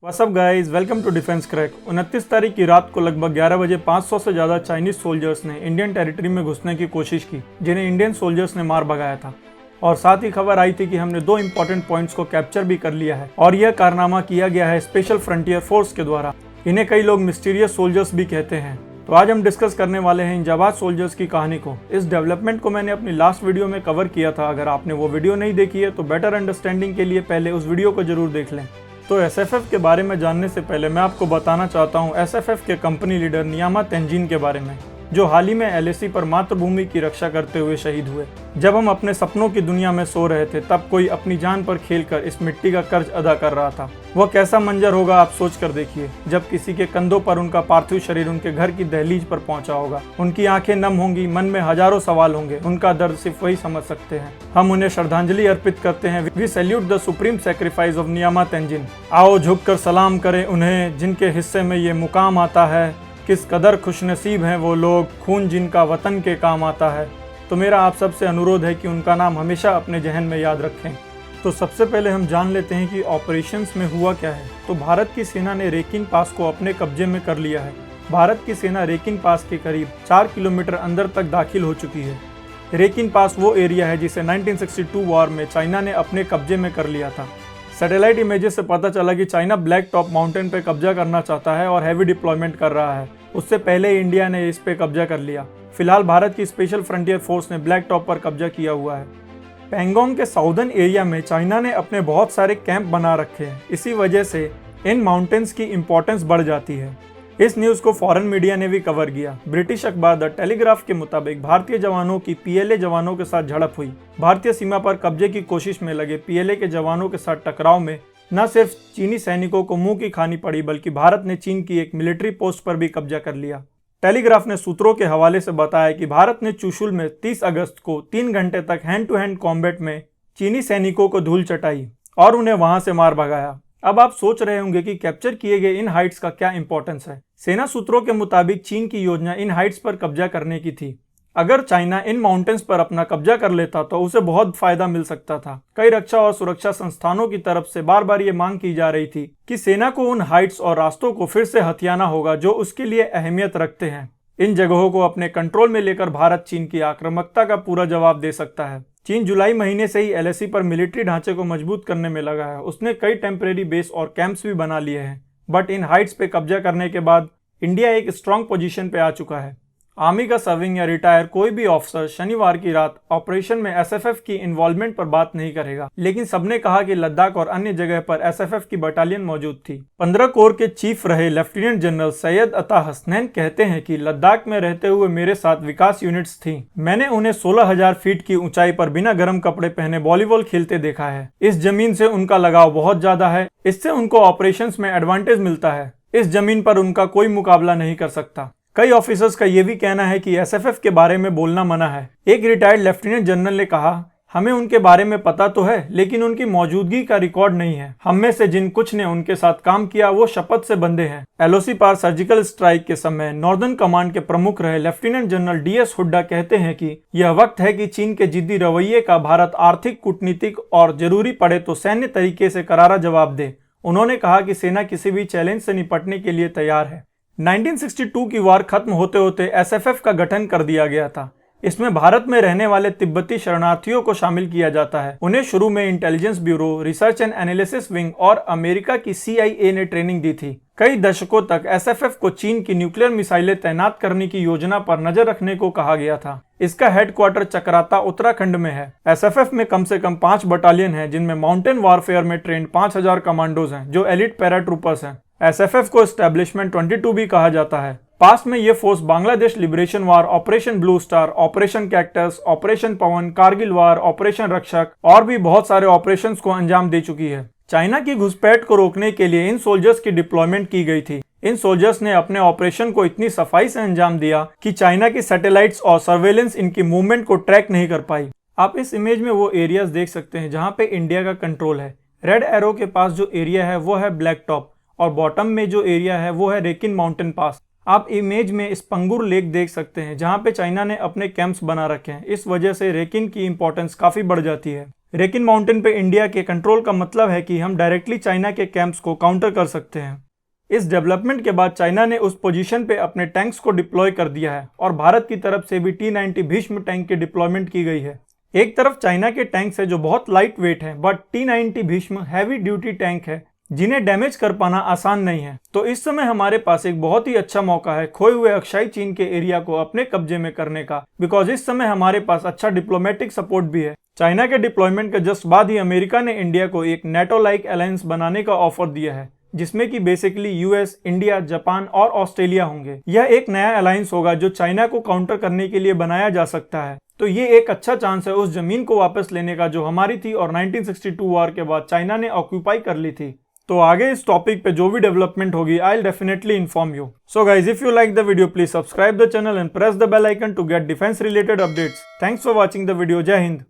What's up guys, welcome to defence crack. 29 तारीख की रात को लगभग 11 बजे 500 से ज़्यादा चाइनीज सोल्जर्स ने इंडियन टेरिटरी में घुसने की कोशिश की, जिन्हें इंडियन सोल्जर्स ने मार भगाया था। और साथ ही खबर आई थी कि हमने 2 इंपॉर्टेंट पॉइंट्स को कैप्चर भी कर लिया है और यह कारनामा किया गया है स्पेशल फ्रंटियर फोर्स के द्वारा। इन्हें कई लोग मिस्टीरियस सोल्जर्स भी कहते हैं। तो आज हम डिस्कस करने वाले हैं इन जाबाज सोल्जर्स की कहानी को। इस डेवलपमेंट को मैंने अपनी लास्ट वीडियो में कवर किया था। अगर आपने वो वीडियो नहीं देखी है तो बेटर अंडरस्टैंडिंग के लिए पहले उस वीडियो को जरूर देख लें। तो एसएफएफ के बारे में जानने से पहले मैं आपको बताना चाहता हूँ एसएफएफ के कंपनी लीडर नियामा तेंजिन के बारे में, जो हाल ही में एलएसी पर मातृभूमि की रक्षा करते हुए शहीद हुए। जब हम अपने सपनों की दुनिया में सो रहे थे तब कोई अपनी जान पर खेलकर इस मिट्टी का कर्ज अदा कर रहा था। वह कैसा मंजर होगा आप सोच कर देखिए, जब किसी के कंधों पर उनका पार्थिव शरीर उनके घर की दहलीज पर पहुंचा होगा। उनकी आंखें नम होंगी, मन में हजारों सवाल होंगे। उनका दर्द सिर्फ वही समझ सकते हैं। हम उन्हें श्रद्धांजलि अर्पित करते हैं। We salute the supreme sacrifice of Nyima Tenzin. आओ झुककर सलाम करें उन्हें, जिनके हिस्से में ये मुकाम आता है। किस कदर खुशनसीब हैं वो लोग, खून जिनका वतन के काम आता है। तो मेरा आप सबसे अनुरोध है कि उनका नाम हमेशा अपने जहन में याद रखें। तो सबसे पहले हम जान लेते हैं कि ऑपरेशंस में हुआ क्या है। तो भारत की सेना ने रेकिन पास को अपने कब्जे में कर लिया है। भारत की सेना रेकिन पास के करीब 4 किलोमीटर अंदर तक दाखिल हो चुकी है। रेकिन पास वो एरिया है जिसे 1962 वॉर में चाइना ने अपने कब्जे में कर लिया था। सैटेलाइट इमेजेस से पता चला कि चाइना ब्लैक टॉप माउंटेन पर कब्जा करना चाहता है और हैवी डिप्लॉयमेंट कर रहा है। उससे पहले इंडिया ने इस पे कब्जा कर लिया। फिलहाल भारत की स्पेशल फ्रंटियर फोर्स ने ब्लैक टॉप पर कब्जा किया हुआ है। पैंगोंग के साउदर्न एरिया में चाइना ने अपने बहुत सारे कैंप बना रखे हैं। इसी वजह से इन माउंटेन्स की इंपॉर्टेंस बढ़ जाती है। इस न्यूज़ को फॉरेन मीडिया ने भी कवर किया। ब्रिटिश अखबार द टेलीग्राफ के मुताबिक भारतीय जवानों की पीएलए जवानों के साथ झड़प हुई। भारतीय सीमा पर कब्जे की कोशिश में लगे पीएलए के जवानों के साथ टकराव में न सिर्फ चीनी सैनिकों को मुंह की खानी पड़ी, बल्कि भारत ने चीन की एक मिलिट्री पोस्ट पर भी कब्जा कर लिया। टेलीग्राफ ने सूत्रों के हवाले से बताया कि भारत ने चुशुल में 30 अगस्त को 3 घंटे तक हैंड टू हैंड कॉम्बैट में चीनी सैनिकों को धूल चटाई और उन्हें वहां से मार भगाया। अब आप सोच रहे होंगे कि कैप्चर किए गए इन हाइट्स का क्या इंपॉर्टेंस है। सेना सूत्रों के मुताबिक चीन की योजना इन हाइट्स पर कब्जा करने की थी। अगर चाइना इन माउंटेन्स पर अपना कब्जा कर लेता तो उसे बहुत फायदा मिल सकता था। कई रक्षा और सुरक्षा संस्थानों की तरफ से बार बार ये मांग की जा रही थी कि सेना को उन हाइट्स और रास्तों को फिर से हथियाना होगा जो उसके लिए अहमियत रखते हैं। इन जगहों को अपने कंट्रोल में लेकर भारत चीन की आक्रामकता का पूरा जवाब दे सकता है। चीन जुलाई महीने से ही एलएसी पर मिलिट्री ढांचे को मजबूत करने में लगा है। उसने कई टेम्परेरी बेस और कैंप्स भी बना लिए हैं। बट इन हाइट्स पे कब्जा करने के बाद इंडिया एक स्ट्रांग पोजीशन पे आ चुका है। आर्मी का सर्विंग या रिटायर कोई भी ऑफिसर शनिवार की रात ऑपरेशन में एसएफएफ की इन्वॉल्वमेंट पर बात नहीं करेगा, लेकिन सबने कहा कि लद्दाख और अन्य जगह पर एसएफएफ की बटालियन मौजूद थी। 15 कोर के चीफ रहे लेफ्टिनेंट जनरल सैयद अता हसनैन कहते हैं कि लद्दाख में रहते हुए मेरे साथ विकास यूनिट्स थी। मैंने उन्हें 16,000 फीट की ऊंचाई पर बिना गर्म कपड़े पहने वॉलीबॉल खेलते देखा है। इस जमीन से उनका लगाव बहुत ज्यादा है। इससे उनको ऑपरेशंस में एडवांटेज मिलता है। इस जमीन पर उनका कोई मुकाबला नहीं कर सकता। कई ऑफिसर्स का यह भी कहना है कि एसएफएफ के बारे में बोलना मना है। एक रिटायर्ड लेफ्टिनेंट जनरल ने कहा, हमें उनके बारे में पता तो है, लेकिन उनकी मौजूदगी का रिकॉर्ड नहीं है। हम में से जिन कुछ ने उनके साथ काम किया वो शपथ से बंधे हैं। एलओसी पार सर्जिकल स्ट्राइक के समय नॉर्दर्न कमांड के प्रमुख रहे लेफ्टिनेंट जनरल डीएस हुड्डा कहते हैं कि यह वक्त है कि चीन के जिद्दी रवैये का भारत आर्थिक, कूटनीतिक और जरूरी पड़े तो सैन्य तरीके से करारा जवाब दे। उन्होंने कहा कि सेना किसी भी चैलेंज से निपटने के लिए तैयार है। 1962 की वार खत्म होते होते एसएफएफ का गठन कर दिया गया था। इसमें भारत में रहने वाले तिब्बती शरणार्थियों को शामिल किया जाता है। उन्हें शुरू में intelligence bureau, research and analysis wing और अमेरिका की CIA ने ट्रेनिंग दी थी। कई दशकों तक एसएफएफ को चीन की न्यूक्लियर मिसाइलें तैनात करने की योजना पर नजर रखने को कहा गया था। इसका हेडक्वार्टर चक्राता उत्तराखंड में है। एसएफएफ में कम से कम 5 बटालियन है, जिनमें माउंटेन वॉरफेयर में ट्रेंड 5,000 कमांडोज हैं, जो एलिट पैराट्रूपर्स हैं। एसएफएफ को एस्टेब्लिशमेंट 22 भी कहा जाता है। पास में ये force Bangladesh liberation war, operation blue star, operation cactus, operation Pawan, Kargil war, operation Rakshak और भी बहुत सारे ऑपरेशंस को अंजाम दे चुकी है। चाइना की घुसपैठ को रोकने के लिए इन सोल्जर्स की डिप्लॉयमेंट की गई थी। इन सोल्जर्स ने अपने ऑपरेशन को इतनी सफाई से अंजाम दिया कि चाइना की सैटेलाइट्स और सर्वेलेंस इनकी मूवमेंट को ट्रैक नहीं कर पाई। आप इस इमेज में वो एरियाज देख सकते हैं जहां पे इंडिया का कंट्रोल है। रेड एरो के पास जो एरिया है वो है ब्लैक टॉप और बॉटम में जो एरिया है वो है रेकिन माउंटेन पास। आप इमेज में स्पंगुर लेक देख सकते हैं जहां पे चाइना ने अपने कैंप्स बना रखे हैं। इस वजह से रेकिन की इंपॉर्टेंस काफी बढ़ जाती है। रेकिन माउंटेन पे इंडिया के कंट्रोल का मतलब है कि हम डायरेक्टली चाइना के कैंप्स को काउंटर कर सकते हैं। इस डेवलपमेंट के बाद चाइना ने उस पोजीशन पे अपने टैंक्स को डिप्लॉय कर दिया है और भारत की तरफ से भी T-90 भीष्म टैंक की डिप्लॉयमेंट की गई है। एक तरफ चाइना के टैंक्स है जो बहुत लाइट वेट है, but T-90 Bhishma heavy duty tank है जिन्हें डैमेज कर पाना आसान नहीं है। तो इस समय हमारे पास एक बहुत ही अच्छा मौका है खोए हुए अक्षाई चीन के एरिया को अपने कब्जे में करने का, बिकॉज इस समय हमारे पास अच्छा डिप्लोमेटिक सपोर्ट भी है। चाइना के डिप्लॉयमेंट के जस्ट बाद ही अमेरिका ने इंडिया को एक नेटो लाइक अलायंस बनाने का ऑफर दिया है, जिसमें कि बेसिकली यूएस, इंडिया, जापान और ऑस्ट्रेलिया होंगे। यह एक नया अलायंस होगा जो चाइना को काउंटर करने के लिए बनाया जा सकता है। तो ये एक अच्छा चांस है उस जमीन को वापस लेने का जो हमारी थी और 1962 वॉर के बाद चाइना ने ऑक्यूपाई कर ली थी। तो आगे इस टॉपिक पे जो भी डेवलपमेंट होगी I will definitely inform you. So guys, if you like the video please subscribe the channel and press the bell icon to get defence related updates. Thanks for watching the video. Jai Hind.